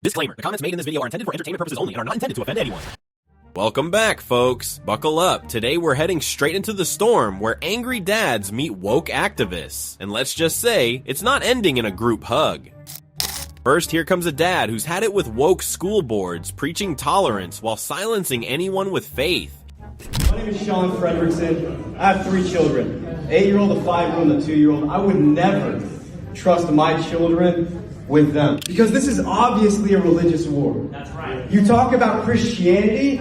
Disclaimer, the comments made in this video are intended for entertainment purposes only and are not intended to offend anyone. Welcome back, folks. Buckle up. Today we're heading straight into the storm where angry dads meet woke activists. And let's just say, it's not ending in a group hug. First, here comes a dad who's had it with woke school boards, preaching tolerance while silencing anyone with faith. My name is Sean Fredrickson. I have 3 children, an 8-year-old, a 5-year-old, and a 2-year-old. I would never trust my children with them. Because this is obviously a religious war. That's right. You talk about Christianity,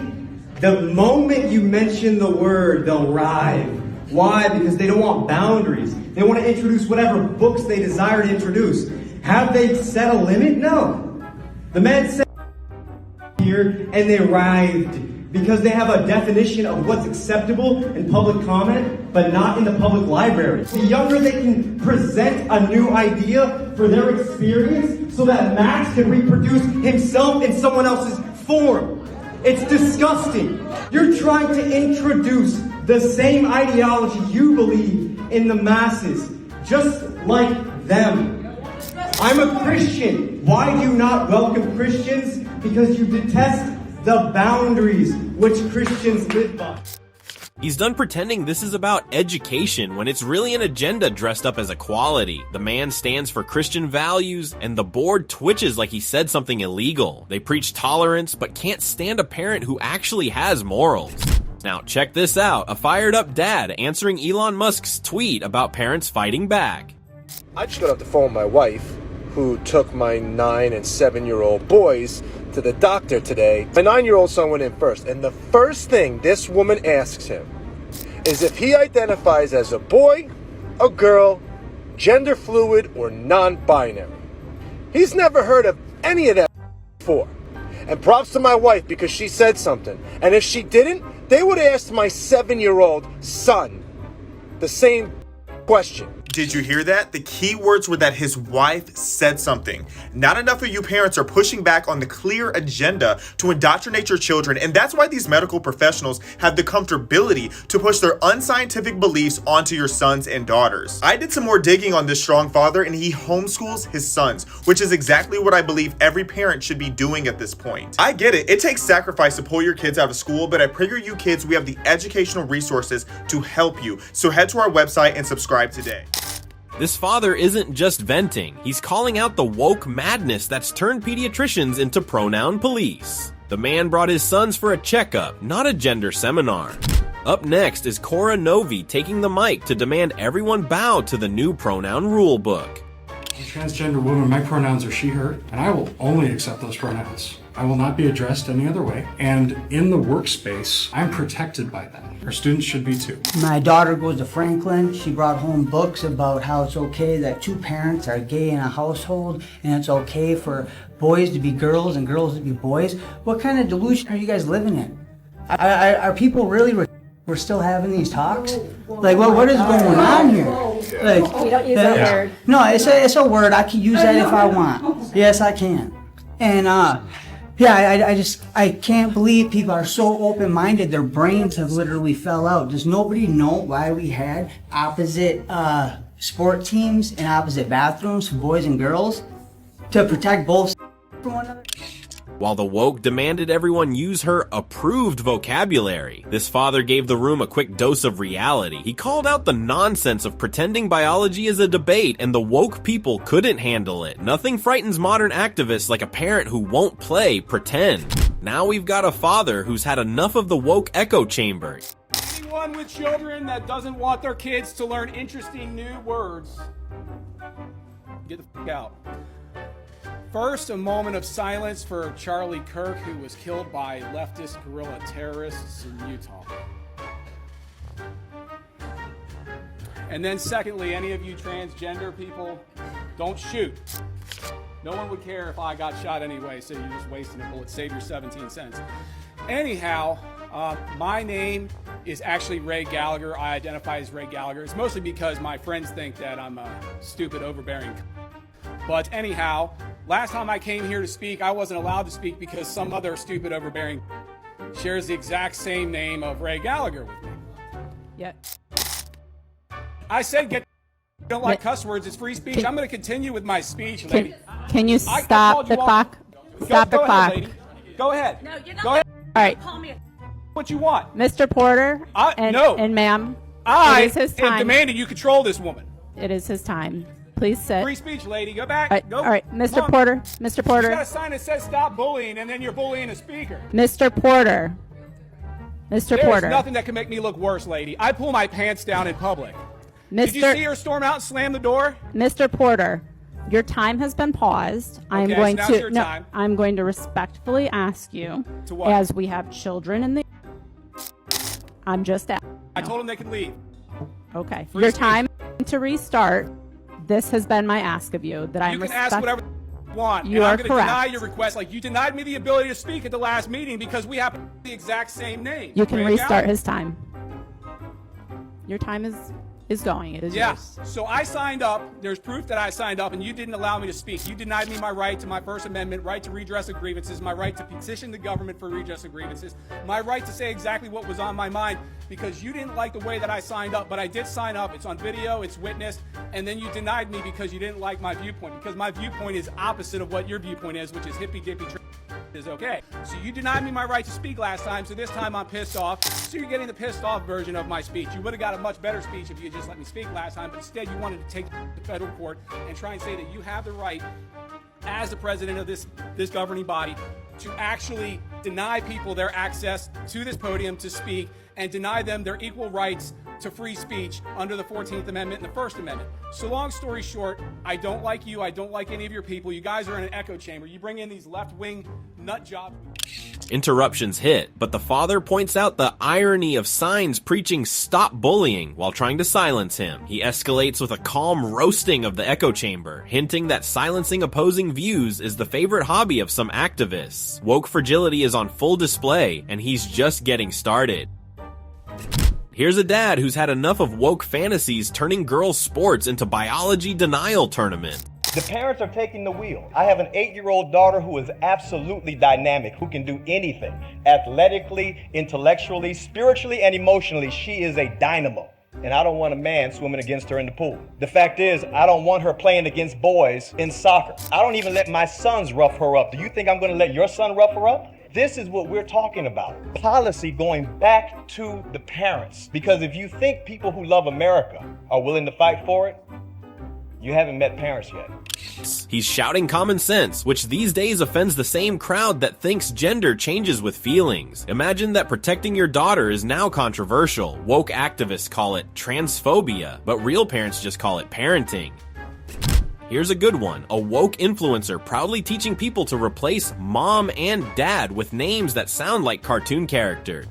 the moment you mention the word, they'll writhe. Why? Because they don't want boundaries. They want to introduce whatever books they desire to introduce. Have they set a limit? No. The man said here and they writhed because they have a definition of what's acceptable in public comment, but not in the public library. The younger they can present a new idea for their experience so that Max can reproduce himself in someone else's form. It's disgusting. You're trying to introduce the same ideology you believe in the masses, just like them. I'm a Christian. Why do you not welcome Christians? Because you detest the boundaries which Christians live by. He's done pretending this is about education when it's really an agenda dressed up as equality. The man stands for Christian values, and the board twitches like he said something illegal. They preach tolerance, but can't stand a parent who actually has morals. Now check this out, a fired up dad answering Elon Musk's tweet about parents fighting back. I just got off the phone with my wife, who took my 9 and 7-year-old boys to the doctor today. My 9-year-old son went in first, and the first thing this woman asks him is if he identifies as a boy, a girl, gender fluid, or non-binary. He's never heard of any of that before. And props to my wife because she said something. And if she didn't, they would have asked my 7-year-old son the same question. Did you hear that? The key words were that his wife said something. Not enough of you parents are pushing back on the clear agenda to indoctrinate your children, and that's why these medical professionals have the comfortability to push their unscientific beliefs onto your sons and daughters. I did some more digging on this strong father, and he homeschools his sons, which is exactly what I believe every parent should be doing at this point. I get it. It takes sacrifice to pull your kids out of school, but at PragerU Kids, we have the educational resources to help you. So head to our website and subscribe today. This father isn't just venting, he's calling out the woke madness that's turned pediatricians into pronoun police. The man brought his sons for a checkup, not a gender seminar. Up next is Cora Novi taking the mic to demand everyone bow to the new pronoun rulebook. As a transgender woman, my pronouns are she, her, and I will only accept those pronouns. I will not be addressed any other way. And in the workspace, I'm protected by that. Our students should be too. My daughter goes to Franklin. She brought home books about how it's okay that 2 parents are gay in a household, and it's okay for boys to be girls and girls to be boys. What kind of delusion are you guys living in? Are people really we're still having these talks? Like, what is going on here? Like, we don't use that word. No, it's a word. I can use that if I want. Yes, I can. And yeah, I can't believe people are so open-minded. Their brains have literally fell out. Does nobody know why we had opposite sport teams and opposite bathrooms for boys and girls? To protect both from one another? While the woke demanded everyone use her approved vocabulary, this father gave the room a quick dose of reality. He called out the nonsense of pretending biology is a debate, and the woke people couldn't handle it. Nothing frightens modern activists like a parent who won't play pretend. Now we've got a father who's had enough of the woke echo chamber. Anyone with children that doesn't want their kids to learn interesting new words, get the f*** out. First, a moment of silence for Charlie Kirk, who was killed by leftist guerrilla terrorists in Utah. And then secondly, any of you transgender people, don't shoot. No one would care if I got shot anyway, so you're just wasting a bullet. Save your 17 cents. Anyhow, my name is actually Ray Gallagher. I identify as Ray Gallagher. It's mostly because my friends think that I'm a stupid, overbearing. But anyhow, last time I came here to speak, I wasn't allowed to speak because some other stupid, overbearing shares the exact same name of Ray Gallagher with me. Yeah. I said don't like cuss words. It's free speech. I'm going to continue with my speech, lady. Can you stop the clock? Stop the go clock. ahead, lady. Go ahead. No, you're not. Go ahead. All right, What you want? Mr. Porter No. and ma'am, I it is his am time. demanding you control this woman. It is his time. Please sit. Free speech, lady. Go back. All right, Go. all right, Come Mr. on. Porter, Mr. You Porter, got a sign that says stop bullying, and then you're bullying a speaker. Mr. Porter, Mr. There's Porter, nothing that can make me look worse, lady. I pull my pants down in public. Did you see her storm out and slam the door? Mr. Porter, your time has been paused. I'm Okay, going so now's to your time. I'm going to respectfully ask you, To what? as we have children in the. I'm just asking. I told them they could leave. Okay, Free your speech. time to restart. This has been my ask of you that I'm. You can ask whatever you want. You and are I'm going to deny correct. your request. Like you denied me the ability to speak at the last meeting because we have the exact same name. You can Ray restart Gallo. his time. Your time is going. It is Yeah. yours. So I signed up. There's proof that I signed up, and you didn't allow me to speak. You denied me my right to my First Amendment, right to redress of grievances, my right to petition the government for redress of grievances, my right to say exactly what was on my mind because you didn't like the way that I signed up. But I did sign up. It's on video. It's witnessed. And then you denied me because you didn't like my viewpoint because my viewpoint is opposite of what your viewpoint is, which is hippy dippy. Is okay. So you denied me my right to speak last time, so this time I'm pissed off. So you're getting the pissed off version of my speech. You would have got a much better speech if you had just let me speak last time, but instead you wanted to take it to federal court and try and say that you have the right, as the president of this governing body, to actually deny people their access to this podium to speak and deny them their equal rights to free speech under the 14th Amendment and the First Amendment. So long story short, I don't like you. I don't like any of your people. You guys are in an echo chamber. You bring in these left-wing nut jobs. Interruptions hit, but the father points out the irony of signs preaching stop bullying while trying to silence him. He escalates with a calm roasting of the echo chamber, hinting that silencing opposing views is the favorite hobby of some activists. Woke fragility is on full display, and he's just getting started. Here's a dad who's had enough of woke fantasies turning girls' sports into biology denial tournament. The parents are taking the wheel. I have an 8-year-old daughter who is absolutely dynamic, who can do anything. Athletically, intellectually, spiritually, and emotionally, she is a dynamo. And I don't want a man swimming against her in the pool. The fact is, I don't want her playing against boys in soccer. I don't even let my sons rough her up. Do you think I'm gonna let your son rough her up? This is what we're talking about. Policy going back to the parents. Because if you think people who love America are willing to fight for it, you haven't met parents yet. He's shouting common sense, which these days offends the same crowd that thinks gender changes with feelings. Imagine that protecting your daughter is now controversial. Woke activists call it transphobia, but real parents just call it parenting. Here's a good one. A woke influencer proudly teaching people to replace mom and dad with names that sound like cartoon characters.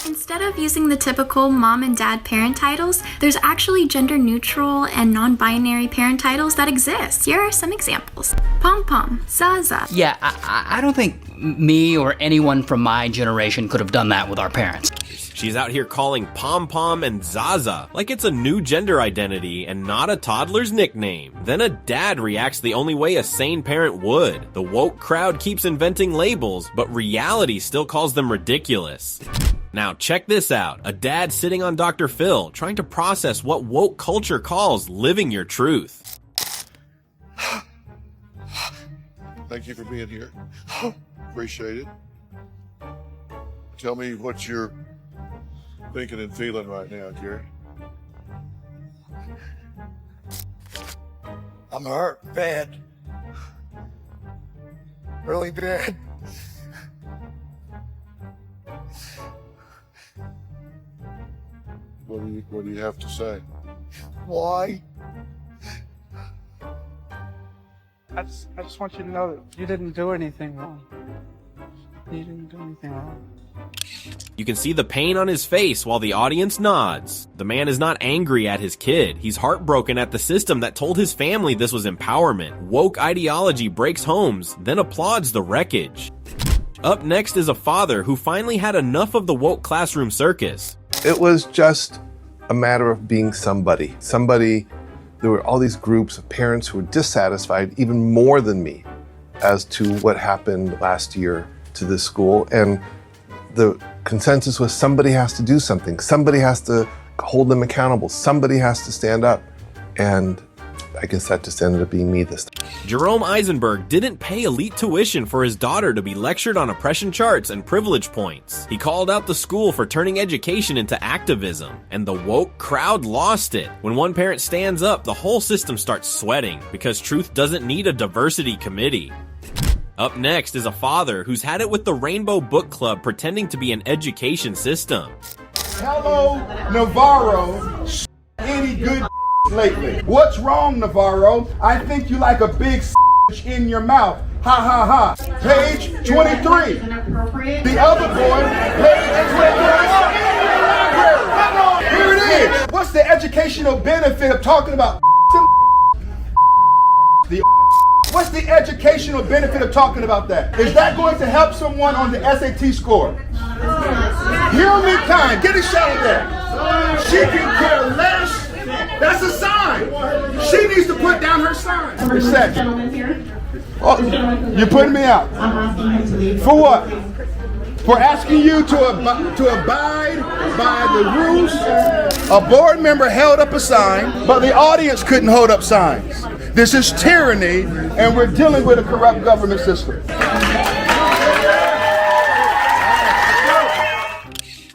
Instead of using the typical mom and dad parent titles, there's actually gender neutral and non-binary parent titles that exist. Here are some examples. Pom Pom, Zaza. Yeah, I don't think me or anyone from my generation could have done that with our parents. She's out here calling Pom Pom and Zaza like it's a new gender identity and not a toddler's nickname. Then a dad reacts the only way a sane parent would. The woke crowd keeps inventing labels, but reality still calls them ridiculous. Now check this out. A dad sitting on Dr. Phil trying to process what woke culture calls living your truth. Thank you for being here. Appreciate it. Tell me what you're thinking and feeling right now, Gary. I'm hurt bad. Really bad. What do you have to say? Why? I just want you to know that you didn't do anything wrong. You didn't do anything wrong. You can see the pain on his face while the audience nods. The man is not angry at his kid. He's heartbroken at the system that told his family this was empowerment. Woke ideology breaks homes, then applauds the wreckage. Up next is a father who finally had enough of the woke classroom circus. It was just a matter of being somebody. There were all these groups of parents who were dissatisfied, even more than me, as to what happened last year to this school. And the consensus was somebody has to do something. Somebody has to hold them accountable. Somebody has to stand up. And I guess that just ended up being me this time. Jerome Eisenberg didn't pay elite tuition for his daughter to be lectured on oppression charts and privilege points. He called out the school for turning education into activism, and the woke crowd lost it. When one parent stands up, the whole system starts sweating, because truth doesn't need a diversity committee. Up next is a father who's had it with the Rainbow Book Club pretending to be an education system. Hello, Navarro. Any good lately? What's wrong, Navarro? I think you like a big in your mouth. Ha ha ha. Page 23. The other boy, page 23. Here it is. What's the educational benefit of talking about What's the educational benefit of talking about that? Is that going to help someone on the SAT score? Hear me kind. Get a shot of that. She can care less. That's a sign. She needs to put down her sign. For a second. Oh, you're putting me out. For what? For asking you to abide by the rules. A board member held up a sign, but the audience couldn't hold up signs. This is tyranny, and we're dealing with a corrupt government system.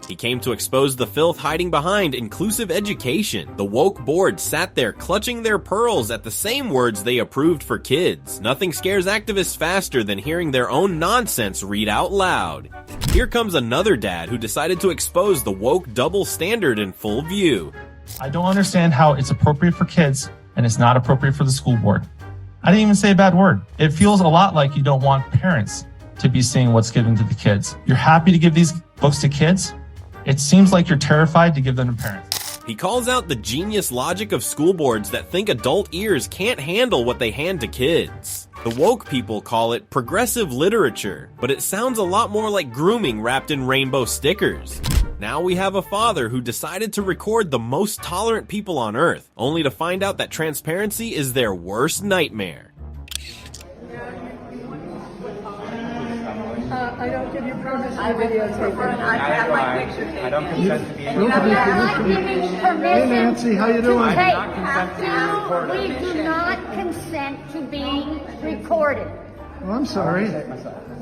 He came to expose the filth hiding behind inclusive education. The woke board sat there clutching their pearls at the same words they approved for kids. Nothing scares activists faster than hearing their own nonsense read out loud. Here comes another dad who decided to expose the woke double standard in full view. I don't understand how it's appropriate for kids and it's not appropriate for the school board. I didn't even say a bad word. It feels a lot like you don't want parents to be seeing what's given to the kids. You're happy to give these books to kids. It seems like you're terrified to give them to parents. He calls out the genius logic of school boards that think adult ears can't handle what they hand to kids. The woke people call it progressive literature, but it sounds a lot more like grooming wrapped in rainbow stickers. Now we have a father who decided to record the most tolerant people on earth, only to find out that transparency is their worst nightmare. I don't give you permission to videotape. I have my picture taken. I don't consent to be I'm not giving permission. Hey, Nancy, how you doing? Hey, we do not consent to being recorded. Oh, I'm sorry.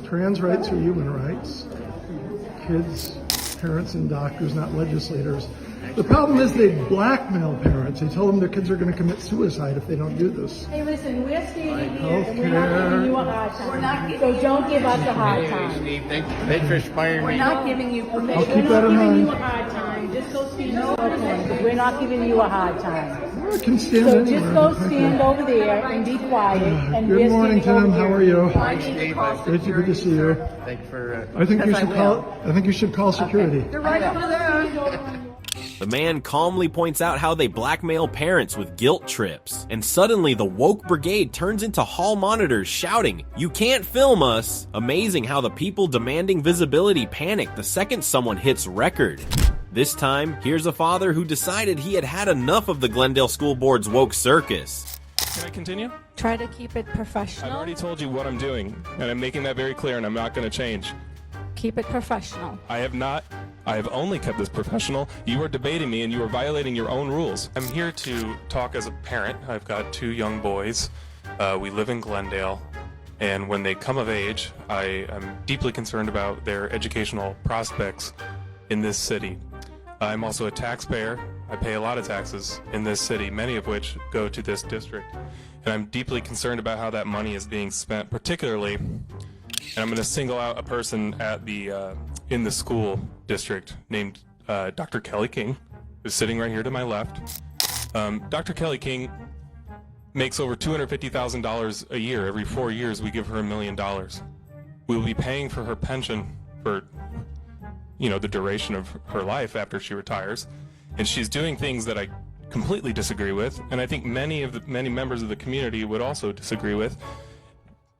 Trans rights are human rights. Kids, parents, and doctors, not legislators. The problem is they blackmail parents. They tell them their kids are going to commit suicide if they don't do this. Hey, listen, we're standing here and we're not giving you a hard time. So don't give us a hard time. Thanks for inspiring me. We're not giving you permission. I'll keep that in mind. We're not giving you a hard time. Just go stand over there because we're not giving you a hard time. I can stand so anywhere. Just go stand over there and be quiet. And Good morning, Tim. How are you? Good to see you. Thank you for. I think you should call security. You're right over there. The man calmly points out how they blackmail parents with guilt trips, and suddenly the woke brigade turns into hall monitors shouting, "You can't film us!" Amazing how the people demanding visibility panic the second someone hits record. This time, here's a father who decided he had had enough of the Glendale School Board's woke circus. Can I continue? Try to keep it professional. I've already told you what I'm doing, and I'm making that very clear, and I'm not going to change. Keep it professional. I have not. I have only kept this professional. You are debating me and you are violating your own rules. I'm here to talk as a parent. I've got 2 young boys. We live in Glendale. And when they come of age, I am deeply concerned about their educational prospects in this city. I'm also a taxpayer. I pay a lot of taxes in this city, many of which go to this district. And I'm deeply concerned about how that money is being spent, particularly, and I'm going to single out a person at the in the school district named Dr. Kelly King, who's sitting right here to my left. Dr. Kelly King makes over $250,000 a year. Every 4 years, we give her $1 million. We will be paying for her pension for, the duration of her life after she retires, and she's doing things that I completely disagree with, and I think many members of the community would also disagree with.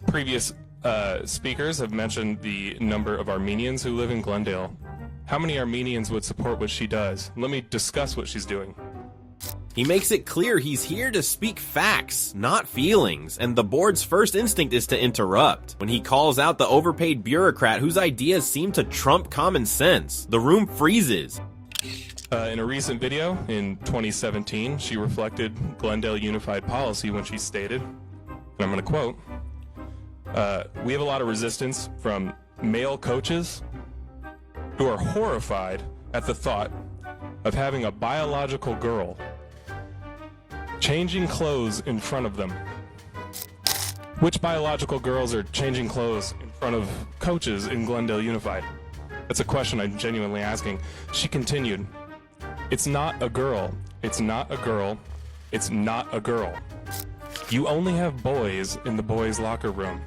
Previous speakers have mentioned the number of Armenians who live in Glendale. How many Armenians would support what she does? Let me discuss what she's doing. He makes it clear he's here to speak facts, not feelings, and the board's first instinct is to interrupt. When he calls out the overpaid bureaucrat whose ideas seem to trump common sense, the room freezes. In a recent video in 2017, she reflected Glendale Unified policy when she stated, and I'm going to quote, "We have a lot of resistance from male coaches who are horrified at the thought of having a biological girl changing clothes in front of them." Which biological girls are changing clothes in front of coaches in Glendale Unified? That's a question I'm genuinely asking. She continued, "It's not a girl. It's not a girl. It's not a girl. You only have boys in the boys' locker room."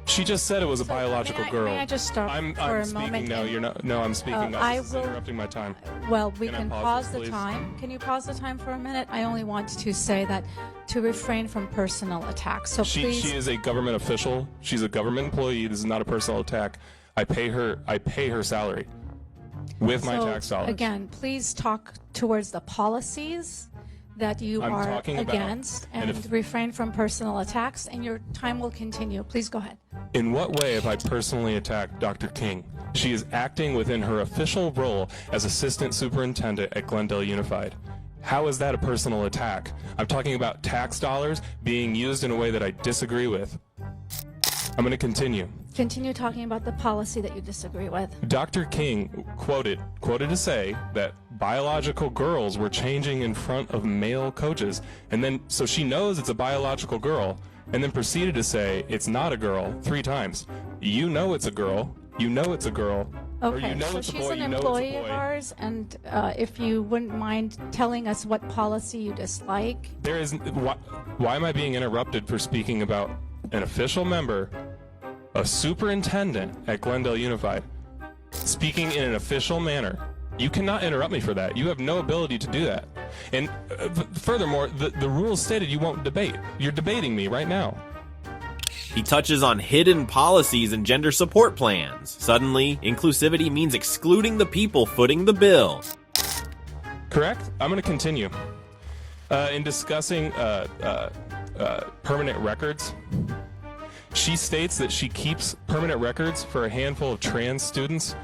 She just said it was a biological girl. May I just stop I'm for a speaking moment? now. You're not. No, I'm speaking now. I This is will- interrupting my time. Well, we Can I can pause pause this, the please? time. Can you pause the time for a minute? I only want to say that to refrain from personal attacks. So She please. is a government official. She's a government employee. This is not a personal attack. I pay her salary with my So, tax dollars. Again, please talk towards the policies that you I'm are talking about- against and and if- refrain from personal attacks, and your time will continue. Please go ahead. In what way have I personally attacked Dr. King? She is acting within her official role as assistant superintendent at Glendale Unified. How is that a personal attack? I'm talking about tax dollars being used in a way that I disagree with. I'm going to continue. Continue talking about the policy that you disagree with. Dr. King quoted to say that biological girls were changing in front of male coaches, and then so she knows it's a biological girl, and then proceeded to say it's not a girl 3 times. You know it's a girl. You know it's a girl. Or Okay, you know so it's a she's boy. an You know it's employee a of boy. ours, and if you wouldn't mind telling us what policy you dislike. There is why am I being interrupted for speaking about an official member, a superintendent at Glendale Unified, speaking in an official manner? You cannot interrupt me for that. You have no ability to do that. And furthermore, the rules stated you won't debate. You're debating me right now. He touches on hidden policies and gender support plans. Suddenly, inclusivity means excluding the people footing the bill. Correct? I'm going to continue. In discussing permanent records, she states that she keeps permanent records for a handful of trans students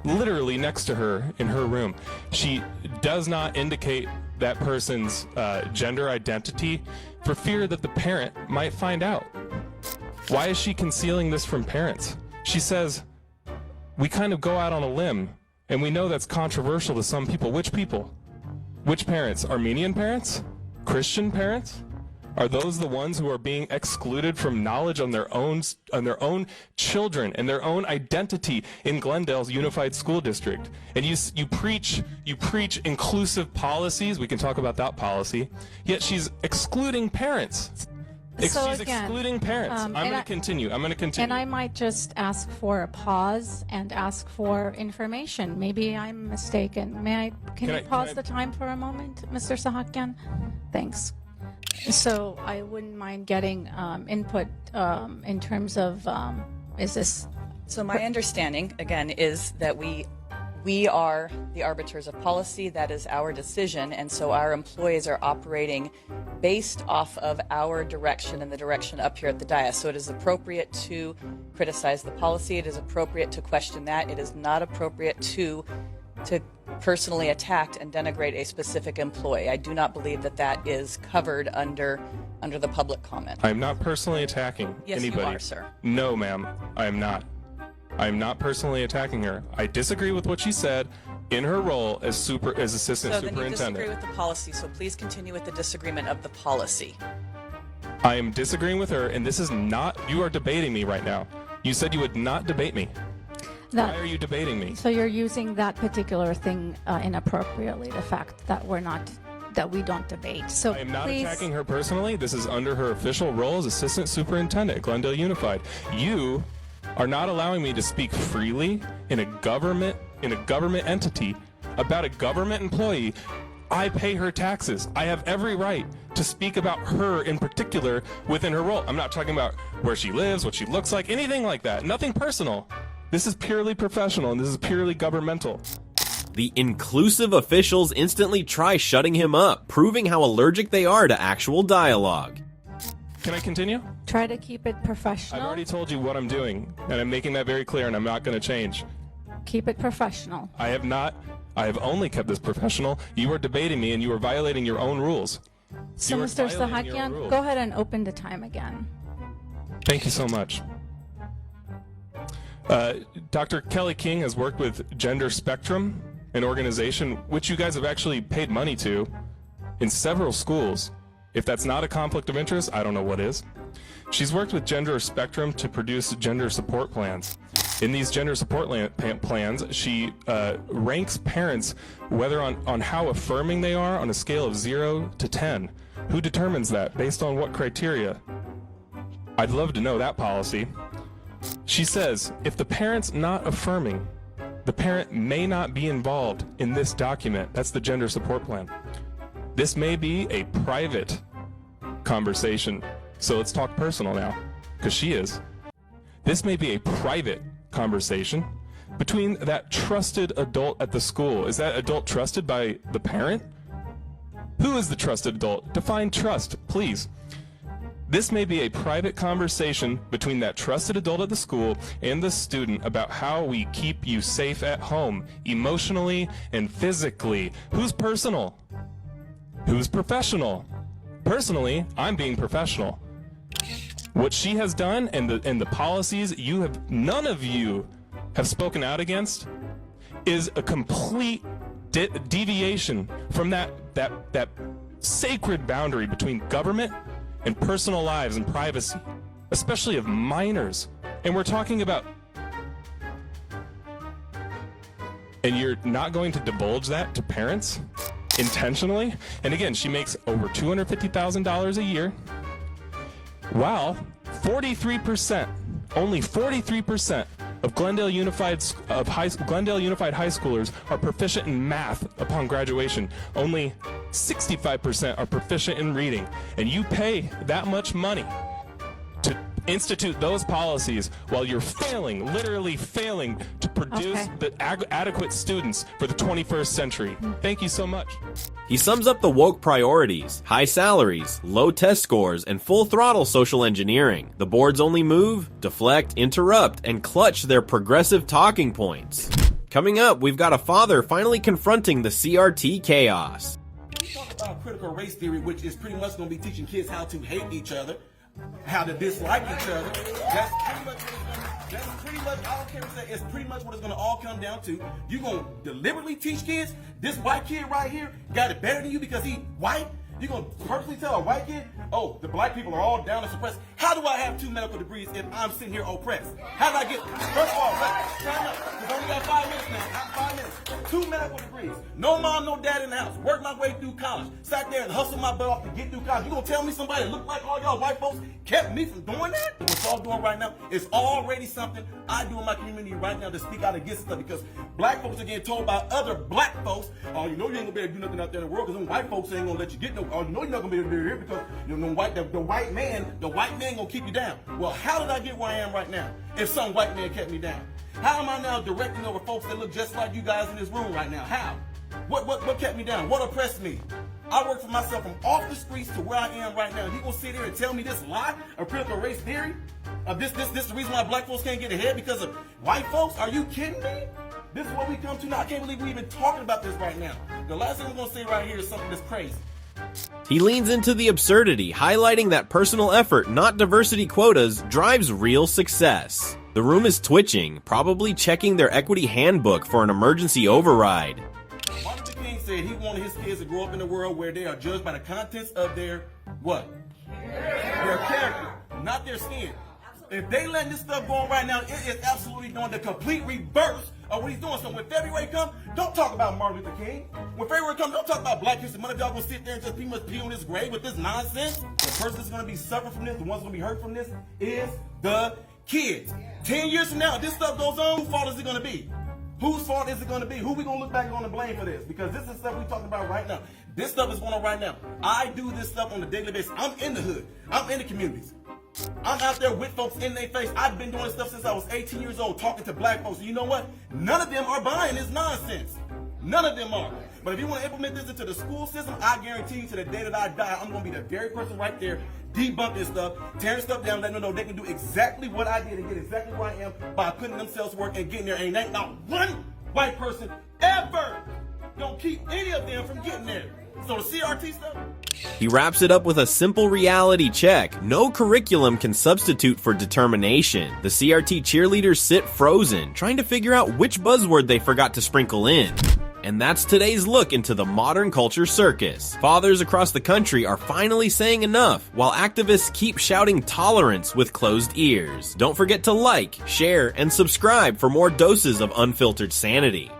literally next to her in her room. She does not indicate that person's gender identity for fear that the parent might find out. Why is she concealing this from parents? She says, we kind of go out on a limb, and we know that's controversial to some people. Which people? Which parents? Armenian parents? Christian parents? Are those the ones who are being excluded from knowledge on their own children and their own identity in Glendale's Unified School District? And you preach inclusive policies. We can talk about that policy. Yet she's excluding parents. She's excluding parents. I'm going to continue. And I might just ask for a pause and ask for information. Maybe I'm mistaken. Can you pause the time for a moment, Mr. Sahakyan? Thanks. So I wouldn't mind getting input in terms of is this... So my understanding, again, is that we are the arbiters of policy. That is our decision, and so our employees are operating based off of our direction and the direction up here at the dais. So it is appropriate to criticize the policy. It is appropriate to question that. It is not appropriate to personally attack and denigrate a specific employee. I do not believe that that is covered under the public comment. I'm not personally attacking anybody. Yes, you are, sir. No, ma'am, I am not. I am not personally attacking her. I disagree with what she said in her role as assistant So then you superintendent. disagree with the policy, so please continue with the disagreement of the policy. I am disagreeing with her, and this is not, you are debating me right now. You said you would not debate me. Why are you debating me? So you're using that particular thing inappropriately, the fact that we don't debate. So I am not please, attacking her personally. This is under her official role as assistant superintendent at Glendale Unified. You are not allowing me to speak freely in a government entity about a government employee. I pay her taxes. I have every right to speak about her in particular within her role. I'm not talking about where she lives, what she looks like, anything like that. Nothing personal. This is purely professional, and this is purely governmental. The inclusive officials instantly try shutting him up, proving how allergic they are to actual dialogue. Can I continue? try to keep it professional. I've already told you what I'm doing, and I'm making that very clear, and I'm not going to change. Keep it professional. I have not. I have only kept this professional. You are debating me and you are violating your own rules. So, You are Mr. violating your own Sahakian, rules. go ahead and open the time again. Thank you so much. Dr. Kelly King has worked with Gender Spectrum, an organization which you guys have actually paid money to in several schools. If that's not a conflict of interest, I don't know what is. She's worked with Gender Spectrum to produce gender support plans. In these gender support plans, she ranks parents whether on how affirming they are on a scale of 0 to 10. Who determines that? Based on what criteria? I'd love to know that policy. She says, if the parent's not affirming, the parent may not be involved in this document. That's the gender support plan. This may be a private conversation. So let's talk personal now, because she is. This may be a private conversation between that trusted adult at the school. Is that adult trusted by the parent? Who is the trusted adult? Define trust, please. This may be a private conversation between that trusted adult at the school and the student about how we keep you safe at home, emotionally and physically. Who's personal? Who's professional? Personally, I'm being professional. What she has done and the policies none of you have spoken out against is a complete deviation from that sacred boundary between government and personal lives and privacy, especially of minors. And we're talking about, and you're not going to divulge that to parents intentionally? And again, she makes over $250,000 a year. While 43%, only 43% of Glendale Unified high schoolers are proficient in math upon graduation. Only 65% are proficient in reading. And you pay that much money to institute those policies while you're failing, literally failing, to produce the adequate students for the 21st century. Thank you so much. He sums up the woke priorities: high salaries, low test scores, and full throttle social engineering. The boards only move, deflect, interrupt, and clutch their progressive talking points. Coming up, we've got a father finally confronting the CRT chaos. We talk about critical race theory, which is pretty much going to be teaching kids how to hate each other, how to dislike each other. That's pretty much, I don't care what you say, it's pretty much what it's going to all come down to. You're going to deliberately teach kids, this white kid right here got it better than you because he white? You're going to purposely tell a white kid, oh, the black people are all down and suppressed. How do I have 2 medical degrees if I'm sitting here oppressed? How did I get, first of all, time up, because I only got 5 minutes now, not 5 minutes. 2 medical degrees, no mom, no dad in the house, worked my way through college, sat there and hustled my butt off to get through college. You gonna tell me somebody that looked like all y'all white folks kept me from doing that? What y'all doing right now is already something I do in my community right now to speak out against stuff, because black folks are getting told by other black folks, oh, you know you ain't gonna be able to do nothing out there in the world because them white folks ain't gonna let you get no, oh, you know you're not gonna be able to do it here because you know the white man gonna keep you down. Well, how did I get where I am right now if some white man kept me down? How am I now directing over folks that look just like you guys in this room right now? How? What kept me down? What oppressed me? I work for myself from off the streets to where I am right now. You gonna sit here and tell me this lie of critical race theory? Of this the reason why black folks can't get ahead because of white folks? Are you kidding me? This is what we come to now. I can't believe we're even talking about this right now. The last thing we're gonna say right here is something that's crazy. He leans into the absurdity, highlighting that personal effort, not diversity quotas, drives real success. The room is twitching, probably checking their equity handbook for an emergency override. Martin Luther King said he wanted his kids to grow up in a world where they are judged by the contents of their what? Their character, not their skin. If they letting this stuff go on right now, it is absolutely doing the complete reverse of what he's doing. So when February comes, don't talk about Martin Luther King. When February comes, don't talk about Black History Month. Y'all gonna sit there and just pretty much pee on this grave with this nonsense. The person that's gonna be suffering from this, the one's gonna be hurt from this, is the kids. 10 years from now, if this stuff goes on, whose fault is it gonna be? Whose fault is it gonna be? Who we gonna look back on and blame for this? Because this is stuff we're talking about right now. This stuff is going on right now. I do this stuff on a daily basis. I'm in the hood. I'm in the communities. I'm out there with folks in their face. I've been doing this stuff since I was 18 years old, talking to black folks. And you know what? None of them are buying this nonsense. None of them are. But if you want to implement this into the school system, I guarantee you to the day that I die, I'm going to be the very person right there debunking stuff, tearing stuff down, letting them know they can do exactly what I did and get exactly where I am by putting themselves to work and getting there. And ain't not one white person ever don't keep any of them from getting there. So the CRT stuff. He wraps it up with a simple reality check. No curriculum can substitute for determination. The CRT cheerleaders sit frozen, trying to figure out which buzzword they forgot to sprinkle in. And that's today's look into the modern culture circus. Fathers across the country are finally saying enough, while activists keep shouting tolerance with closed ears. Don't forget to like, share, and subscribe for more doses of unfiltered sanity.